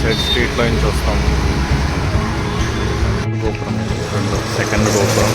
Side street లో నుంచి వస్తాము. గోపురం సెకండ్ గోపురం.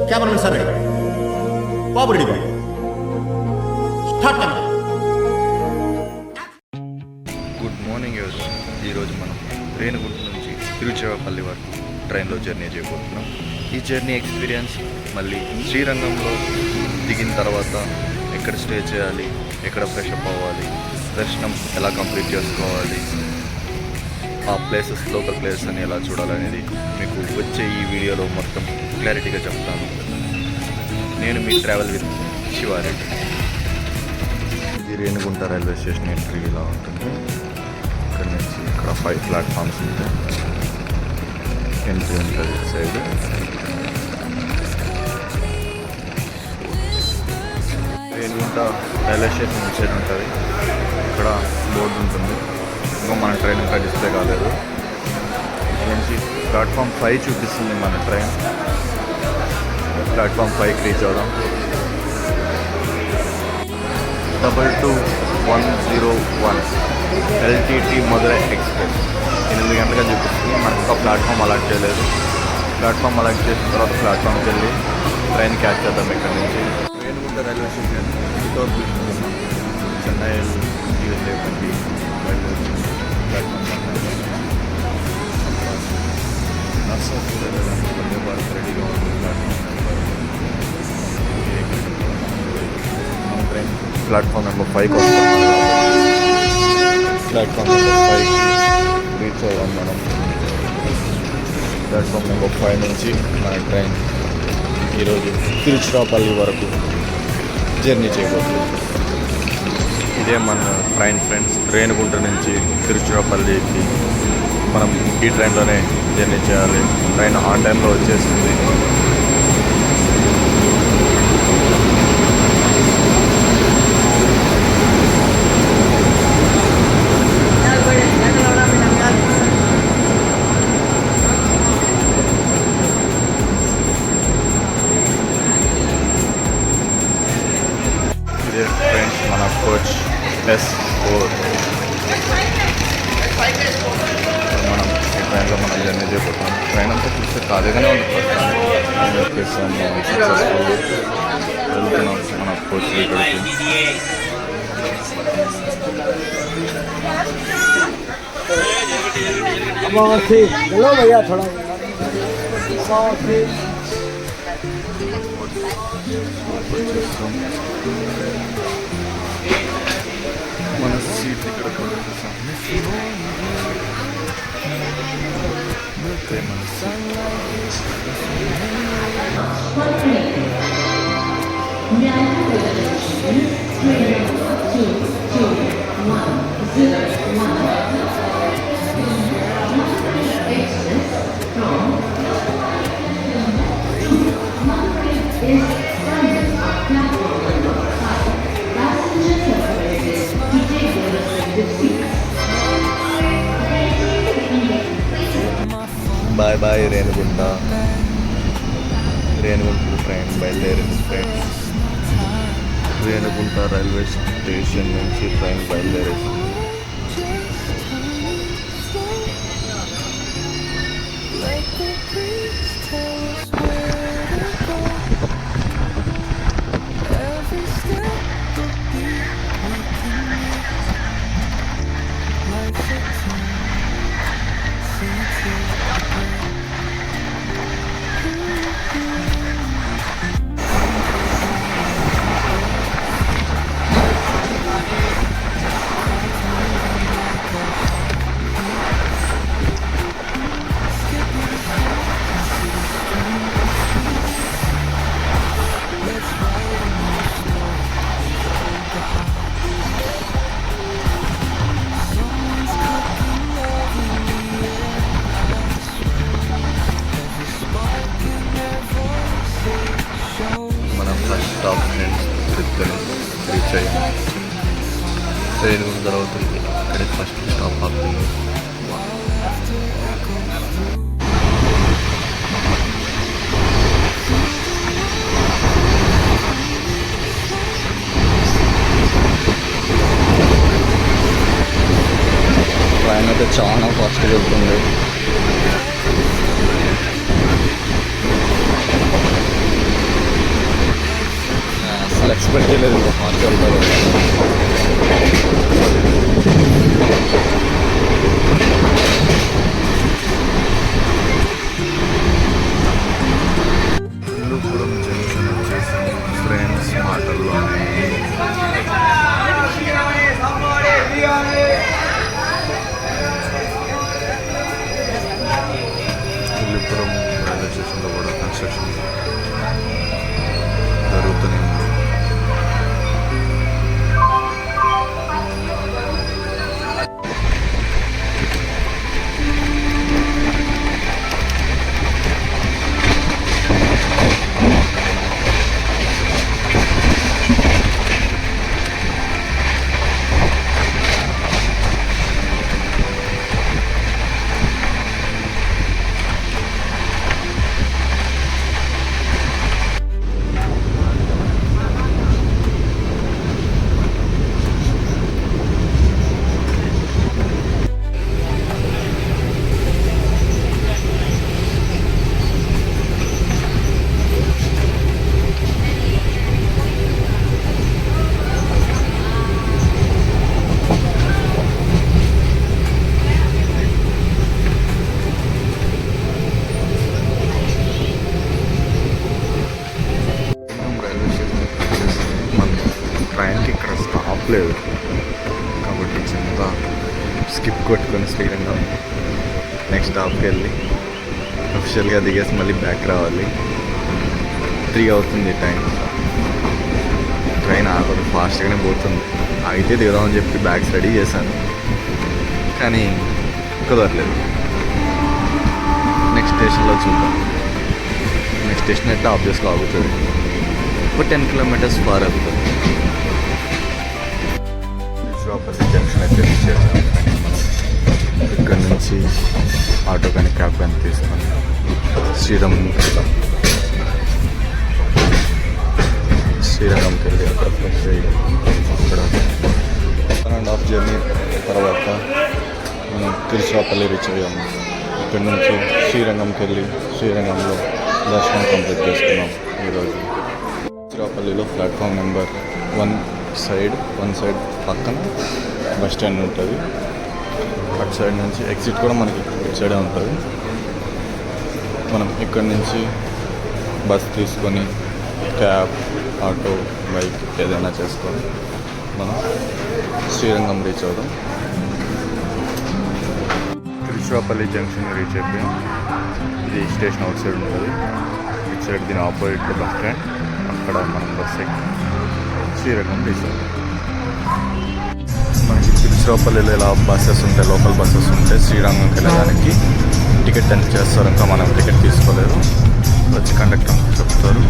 कैमरामैन सर रेडी बाबू रेडी बाबू स्टार्ट कैमरा. గుడ్ మార్నింగ్ ఈరోజు మనం రేణిగుంట నుంచి తిరుచిరాపల్లి వరకు ట్రైన్లో జర్నీ చేయబోతున్నాం. ఈ జర్నీ ఎక్స్పీరియన్స్ మళ్ళీ శ్రీరంగంలో దిగిన తర్వాత ఎక్కడ స్టే చేయాలి, ఎక్కడ ఫ్రెష్ అప్ అవ్వాలి, దర్శనం ఎలా కంప్లీట్ చేసుకోవాలి, ఆ ప్లేసెస్ లోకల్ ప్లేసెస్ అని ఎలా చూడాలనేది మీకు వచ్చే ఈ వీడియోలో మొత్తం క్లారిటీగా చెప్తాను. నేను మీ ట్రావెల్ విత్ శివారెడ్డి. ఇది రేణిగుంట రైల్వే స్టేషన్ ఎంట్రీ ఇలా ఉంటుంది. ఇక్కడ నుంచి ఇక్కడ 5 ప్లాట్ఫామ్స్ ఉంటాయి. ఎంట్రీ ఉంటుంది ఇటు సైడ్. రేణిగుంట రైల్వే స్టేషన్ ఇటు సైడ్ ఉంటుంది. ఇక్కడ బోర్డు ఉంటుంది. ఇంకా మన ట్రైన్ ఇంకా డిస్ప్లే కాలేదు. ఇక్కడ నుంచి ప్లాట్ఫామ్ 5 చూపిస్తుంది మన ట్రైన్. ప్లాట్ఫామ్ 5కి రీచ్ అవుదాం. 22101 LTT మధురై ఎక్స్ప్రెస్ 8 గంటలుగా చూపిస్తుంది. మనకు ఒక ప్లాట్ఫామ్ అలాట్ చేయలేదు. ప్లాట్ఫామ్ అలాట్ చేసిన తర్వాత ప్లాట్ఫామ్కి వెళ్ళి ట్రైన్ క్యాచ్ చేద్దాం. ఇక్కడ నుంచి రేణిగుంట రైల్వే స్టేషన్ వితౌట్ చూస్తున్నాం. చెన్నై USA బండి ప్లాట్ఫామ్ నర్సాపూర్ వందే భారత్ రెడీగా ఉంది. ప్లాట్ఫామ్ నెంబర్ 5కి వస్తాం. ప్లాట్ఫామ్ నెంబర్ 5 రీచ్ అవ్వాలి మనం. ప్లాట్ఫామ్ నెంబర్ 5 నుంచి మన ట్రైన్ ఈరోజు తిరుచిరాపల్లి వరకు జర్నీ చేయబోతుంది. ఇదే మన ట్రైన్ ఫ్రెండ్స్. రేణిగుంట నుంచి తిరుచిరాపల్లికి మనం ఈ ట్రైన్లోనే జర్నీ చేయాలి. ట్రైన్ ఆన్ టైంలో వచ్చేసింది. ఇదే ఫ్రెండ్స్ మన కోచ్ S4. మనం ఈ ట్రైన్లో మనం జర్నీ చేయబోతాం. ట్రైన్ అంతా చూస్తే ఖాళీగానే ఉంది. వెళ్తున్నాం మన కోచ్ ఇక్కడికి. चलो भैया थोड़ा మన సీట్ ఇక్కడ చూసాం. మన bye bye Renigunta. Renigunta train బయలుదేరింది ఫ్రెండ్స్. రేణిగుంట రైల్వే స్టేషన్ నుంచి ట్రైన్ బయలుదేరేసింది. ఫస్ట్ స్టాప్ ఫ్రెండ్స్ తిరుపతిని రీచ్ అయ్యాము. ట్రైన్ కూడా జరుగుతుంది, అక్కడే ఫస్ట్ స్టాప్ ఆపుతుంది. ట్రైన్ అయితే చాలా ఫాస్ట్గా వెళ్తుంది. అసలు ఎక్స్పెక్ట్ చేయలేదు ఇంకా ఫాస్ట్ వెళ్తారు. హిందూపురం జంక్షన్ వచ్చేసి ఫ్రెండ్స్ మాటల్లోనే హిందూపురం రైల్వే స్టేషన్లో కూడా కన్స్ట్రక్షన్ జరుగుతూనే ఉంది. ట్రైన్కి ఇక్కడ స్టాప్ లేదు కాబట్టి చిన్నగా స్కిప్ కొట్టుకొని శ్రీరంగం నెక్స్ట్ స్టాప్కి వెళ్ళి అఫిషియల్గా దిగేసి మళ్ళీ బ్యాక్ రావాలి. 3 అవుతుంది టైం. ట్రైన్ ఆగదు, ఫాస్ట్గానే పోతుంది. అయితే దిగుదామని చెప్పి బ్యాగ్స్ రెడీ చేశాను కానీ కుదరలేదు. నెక్స్ట్ స్టేషన్లో చూద్దాం. నెక్స్ట్ స్టేషన్ అయితే ఆబ్వియస్గా ఆగుతుంది. ఒక 10 కిలోమీటర్స్ ఫార్ అవుతుంది. శ్రీరాపల్లి జంక్షన్ అయితే రీచ్ చేసాం. ఇక్కడ నుంచి ఆటో కానీ క్యాబ్ కానీ తీసుకొని శ్రీరంగంకి వెళ్ళి అక్కడ ఫ్రెష్ అయ్యి అక్కడ 1.5 జర్నీ తర్వాత మనం తిరుచిరాపల్లి రీచ్ అయ్యాము. ఇక్కడ నుంచి శ్రీరంగంకి వెళ్ళి శ్రీరంగంలో దర్శనం కంప్లీట్ చేసుకున్నాం. ఈరోజు తిరుచిరాపల్లిలో ప్లాట్ఫామ్ నెంబర్ 1 సైడ్ పక్కన బస్ స్టాండ్ ఉంటుంది. అటు సైడ్ నుంచి ఎగ్జిట్ కూడా మనకి ఇటు సైడే ఉంటుంది. మనం ఇక్కడ నుంచి బస్ తీసుకొని క్యాబ్, ఆటో, బైక్ ఏదైనా చేసుకొని మనం శ్రీరంగం రీచ్ అవుదాం. తిరుచిరాపల్లి జంక్షన్ రీచ్ అయిపోయాం. ఇది స్టేషన్ అవుట్ సైడ్ ఉంటుంది. ఇటు సైడ్ దీని ఆపోజిట్లో బస్ స్టాండ్. అక్కడ మనం బస్ ఎక్కి శ్రీరంగం రీచ్ అవుతాం. మనకి తిరుచిరాపల్లిలో ఇలా బస్సెస్ ఉంటాయి, లోకల్ బస్సెస్ ఉంటాయి. శ్రీరంగంకి వెళ్ళడానికి టికెట్ ఎంత చేస్తారు, ఇంకా మనం టికెట్ తీసుకోలేదు. వచ్చి కండక్టర్ చెప్తారు,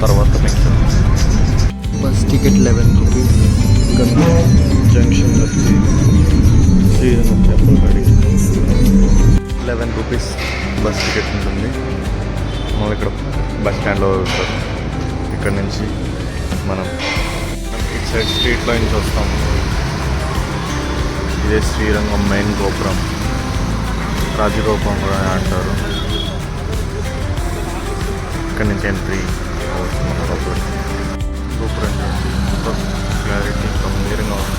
తర్వాత మీకు बस टिकट 11 रुपीज़. జంక్షన్ వచ్చి శ్రీరంగం టెంపుల్ కాడి 11 రూపీస్ బస్ టికెట్ ఉంటుంది. మనం ఇక్కడ బస్ స్టాండ్లో వెళ్తారు. ఇక్కడ నుంచి మనం ఇటు సైడ్ స్ట్రీట్లో నుంచి వస్తాము. ఇదే శ్రీరంగం మెయిన్ గోపురం, రాజగోపురం కూడా అంటారు. ఇక్కడ నుంచి ఎంట్రీ అవుతుంది. గోపురం క్లారిటీ క్లియర్గా ఉంది.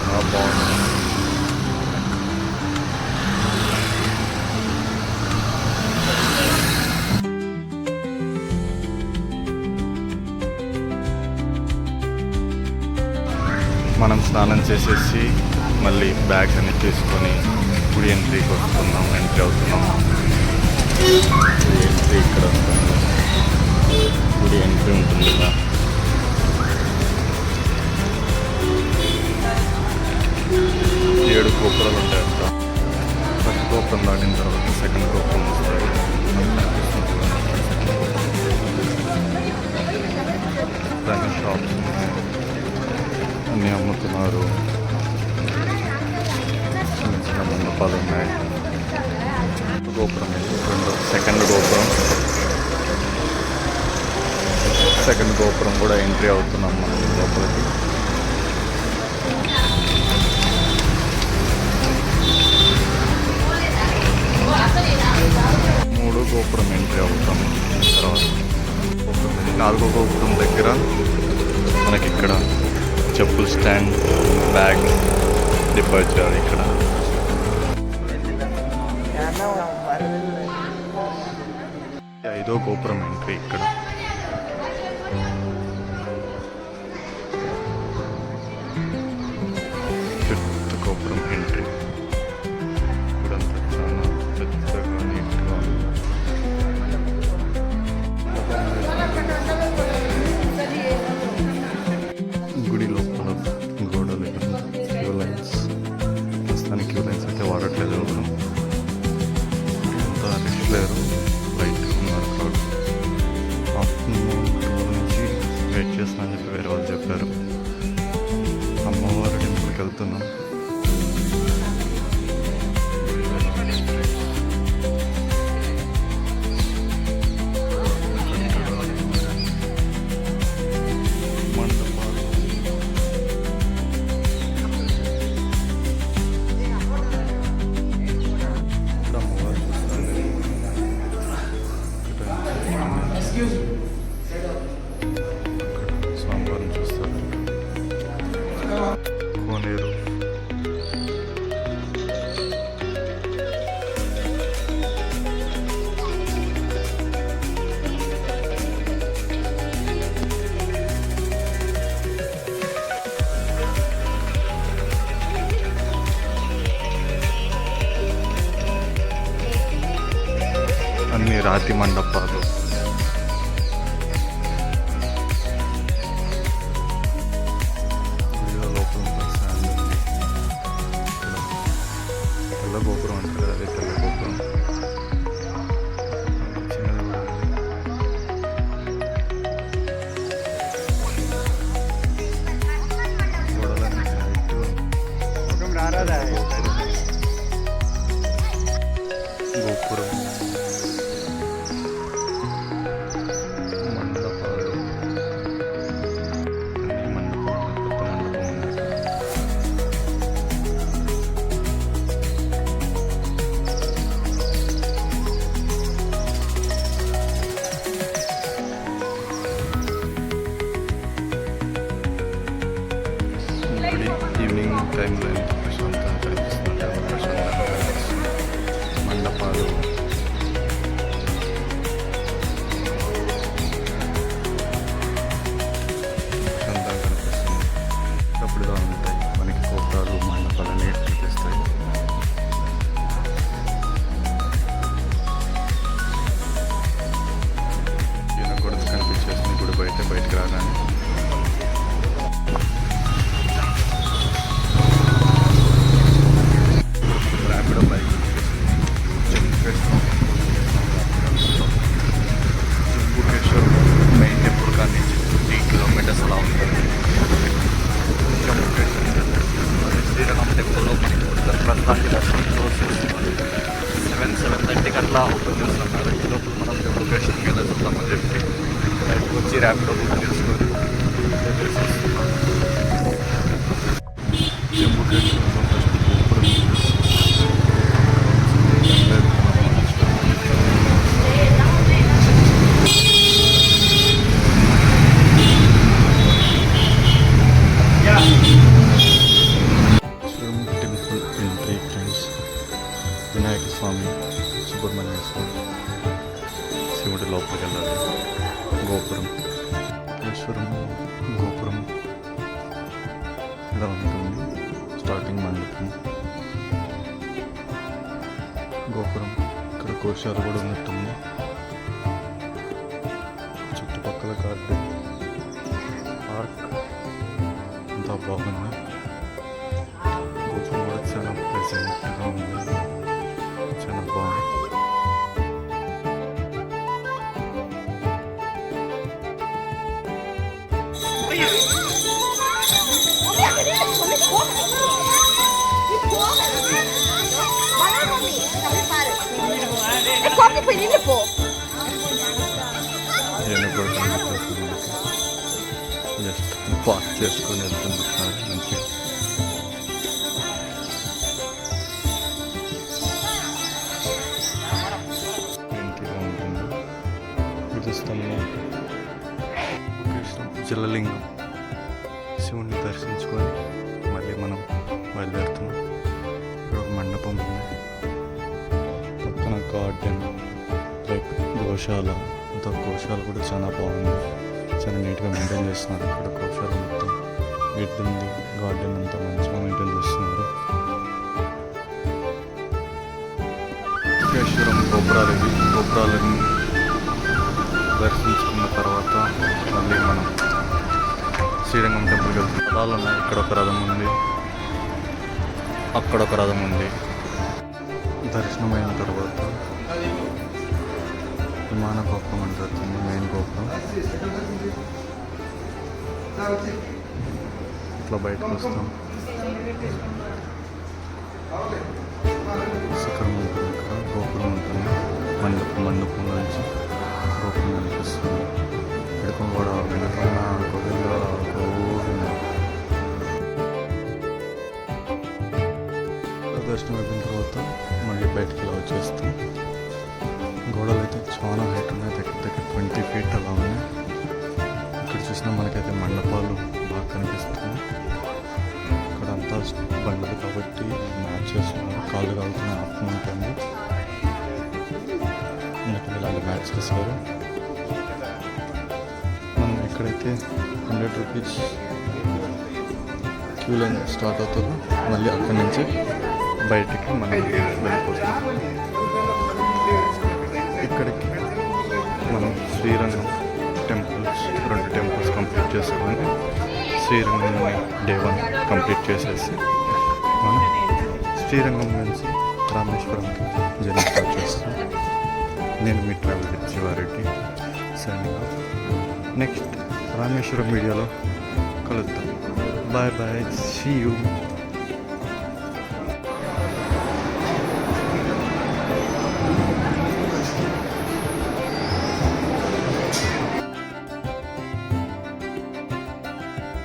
చాలా బాగుంది. మనం స్నానం చేసేసి మళ్ళీ బ్యాగ్స్ అన్ని తీసుకొని గుడి ఎంట్రీకి వస్తున్నాం. ఎంట్రీ అవుతున్నాం. ఎంట్రీ ఇక్కడ ఉంటుంది. గుడి ఎంట్రీ ఉంటుంది కదా. ఏడు గోపురాలు ఉంటాయంట. ఫస్ట్ గోపురం దాటిన తర్వాత సెకండ్ గోపురం వస్తాయి. గోపురం. సెకండ్ గోపురం కూడా ఎంట్రీ అవుతున్నాం మనం లోపలికి. మూడో గోపురం ఎంట్రీ అవుతాం. తర్వాత నాలుగో గోపురం దగ్గర మనకి ఇక్కడ చెప్పులు స్టాండ్, బ్యాగ్ డిపాజిట్ ఇక్కడ. ఐదో గోపురం ఎంట్రీ ఇక్కడ. ఫిఫ్త్ గోపురం ఎంట్రీ. ఇక్కడంతా చాలా పెద్దగా నీట్గా ఉంది. గుడి లోపల గోడలు క్యూ లైన్స్, ప్రస్తుతానికి క్యూ లైన్స్ అయితే వాడట్లేదు ఎవరు. అంతా రెస్ట్ లేరు, లైట్ ఉన్నారు క్రౌడ్. ఆఫ్టర్నూన్ 2 నుంచి వెయిట్ చేస్తున్నా అని చెప్పి వేరే వాళ్ళు చెప్పారు. అమ్మవారి టెంపుల్కి వెళ్తున్నాం. స్వామివారిని చూస్తారు. కోనేరు, అన్ని రాతి మండపాలు. తెల్ల గోపురం అంటారు కదా, అదే తెల్ల గోపురం. చిన్నది కూడా ఉంది. గోడలన్నీ హైట్. గోపురం, మండపాలు, అన్ని మండపాలు. కొత్త మండపం ఉంది. గుడి ఈవినింగ్ టైంలో ఎంత ప్రశాంతంగా కనిపిస్తుంది. ప్రశాంతంగా కనిపిస్తుంది. మండపాలు, ప్రశాంతంగా కనిపిస్తుంది. అప్పుడుగా ఉంటాయి మనకి గోపురాలు, మండపాలు అనేవి కనిపిస్తాయి. ఈయన కూడా కనిపించేసింది గుడి బయటకు రాగానే. ర్యాపిడో బైక్ జంబుకేశ్వర్ మెయిన్ టెంపుల్ కానీ 3 కిలోమీటర్స్ అలా ఉంటుంది. జంబుకేశ్వర్ శ్రీరంగం టెంపుల్లో మనకి ప్రస్తుతానికి దర్శనం 7:30 అట్లా ఓపెన్ చేస్తున్నారు. ఈ లోపల మనం జంబుకేశ్వర్కి వెళ్ళొస్తామని చెప్పి బయటకు వచ్చి ర్యాపిడో బుక్ చేసుకొని జంబుకేశ్వర్లో ఫస్ట్ గోపురం టెంపుల్ ఎంట్రీ. ఫ్రెండ్స్, వినాయక స్వామి, సుబ్రహ్మణ్య స్వామి, శివుడి లోపలికి వెళ్ళాలి. గోపురం, ఈశ్వరం గోపురం ఇలా ఉంటుంది. స్టార్టింగ్ మండపం, గోపురం. ఇక్కడ కోశాలు కూడా ఉన్నట్టుంది. చుట్టుపక్కల గార్డెన్, పార్క్ అంతా బాగుంది. గోపురం కూడా చాలా ప్లెజెంట్గా ఉంది. చాలా బాగుంది. É copo pequenininho, pô. ఏనుగు కూడా కనిపిస్తుంది మనకి. జస్ట్ పార్క్ చేసుకొని వెళ్తున్నారు మంచిగా. ఇంటిగా ఉంటుంది ఇది స్తంభం. జలలింగం శివుణ్ణి దర్శించుకొని మళ్ళీ మనం బయలుదేరుతున్నాం. ఇక్కడ ఒక మండపం ఉంది, పక్కన గార్డెన్ లైక్ గోశాల. అంత గోశాల కూడా చాలా బాగుంది, చాలా నీట్గా మెయింటైన్ చేస్తున్నారు. ఇక్కడ గోశాల మొత్తం గడ్డి ఉంది, గార్డెన్ అంతా మంచిగా మెయింటైన్ చేస్తున్నారు. కేశ్వరం గోపురాలు ఇవి. గోపురాలని దర్శించుకున్న తర్వాత మళ్ళీ మనం శ్రీరంగం టెంపుల్కి వెళ్తున్నాం. రథాలు ఉన్నాయి, ఇక్కడ ఒక రథం ఉంది, అక్కడ ఒక రథం ఉంది. దర్శనం అయిన తర్వాత విమాన గోపురం అంటారు, మెయిన్ గోపురం. ఇట్లా బయటకు వస్తాం. శిఖరం ఉంటుంది, ఇక్కడ గోపురం ఉంటుంది. మండపం నుంచి గోపురం కనిపిస్తుంది. ఎడుకం కూడా వెనకన్న గోవింద గోవింద. దర్శనం అయిపోయిన తర్వాత మళ్ళీ బయటకి ఇలా వచ్చేస్తాం. గోడలు అయితే చాలా హైట్ ఉన్నాయి, దగ్గర 20 feet అలా ఉన్నాయి. ఇక్కడ చూసినా మనకైతే మండపాలు బాగా కనిపిస్తుంది. ఇక్కడ అంతా బండలు కాబట్టి మ్యాచ్ చేస్తున్నారు. కాళ్ళు కాలుతున్న ఆప్షన్ ఉంటుంది, అందుకని ఇలాంటి మ్యాచ్ చేస్తారు. మనం ఎక్కడైతే 100 rupees క్యూ లైన్ స్టార్ట్ అవుతుందో మళ్ళీ అక్కడి నుంచి బయటికి మనం వెళ్ళిపోతాం. ఇక్కడికి మనం శ్రీరంగం టెంపుల్స్ 2 టెంపుల్స్ కంప్లీట్ చేసుకొని శ్రీరంగంని Day 1 కంప్లీట్ చేసేసి మనం శ్రీరంగం నుంచి రామేశ్వరంకి జర్నీ స్టార్ట్ చేస్తాం. నేను మీ travel Shiva Reddy signing off. Next Rameswaram వీడియోలో కలుద్దాం. Bye bye, see you.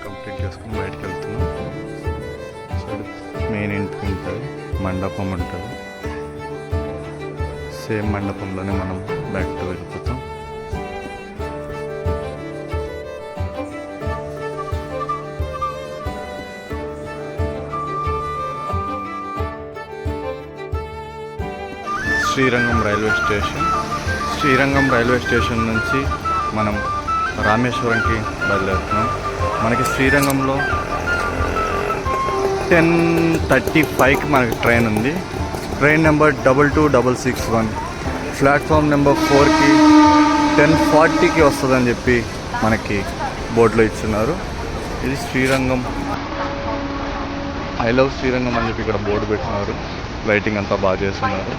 Complete చేసుకుని బయటకు వెళ్తున్నాం. మెయిన్ ఎంట్రీ ఉంటుంది, మండపం ఉంటుంది. సేమ్ మండపంలోనే మనం బ్యాక్ టు వెళ్ళిపోతాం. శ్రీరంగం రైల్వే స్టేషన్ నుంచి మనం రామేశ్వరంకి బయలుదేరుతున్నాం. మనకి శ్రీరంగంలో 10:35కి మనకి ట్రైన్ ఉంది. Train number 22661. ప్లాట్ఫామ్ నెంబర్ 4కి 10:40కి వస్తుందని చెప్పి మనకి బోర్డులో ఇస్తున్నారు. ఇది శ్రీరంగం, ఐ లవ్ శ్రీరంగం అని చెప్పి ఇక్కడ బోర్డు పెట్టినారు. లైటింగ్ అంతా బాగా చేస్తున్నారు.